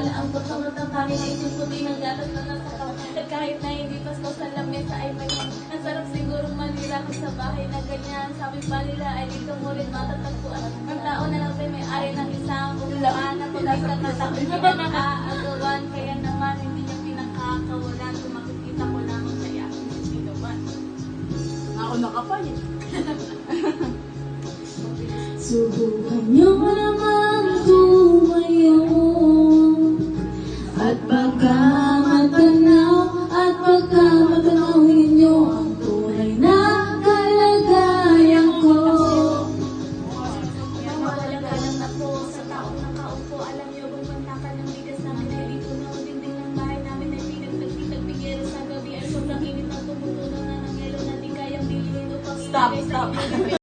na ang pagkamat ng kanin ay susubi ng gatas na nasa kaw. At kahit na hindi pasto sa lamesa ay may ang sarap sigurong manira kung sa bahay na ganyan. Sabi pa nila ay dito mo rin matatagpuan. Ang tao na lang may ari ng isang ulaan na pagkakataon. Hindi na nakaagawan, kaya naman hindi niya pinakakawalan. Kung makikita ko lamang sa aking sigawan. Ako nakapay. Subukan niyo naman tumayo at baka matanaw ninyo ang tunay na kalagayan ko. Mawalang-galang na po sa taong nakaupo. Alam niyo kung pantakan ng bigas namin ay dito na dingding ng bahay namin ay pinagtagpitag-bigero sa gabi ay sobrang init na tumutunan na ng yelo na di kayang bilhin upang Stop, ilagay sa stop.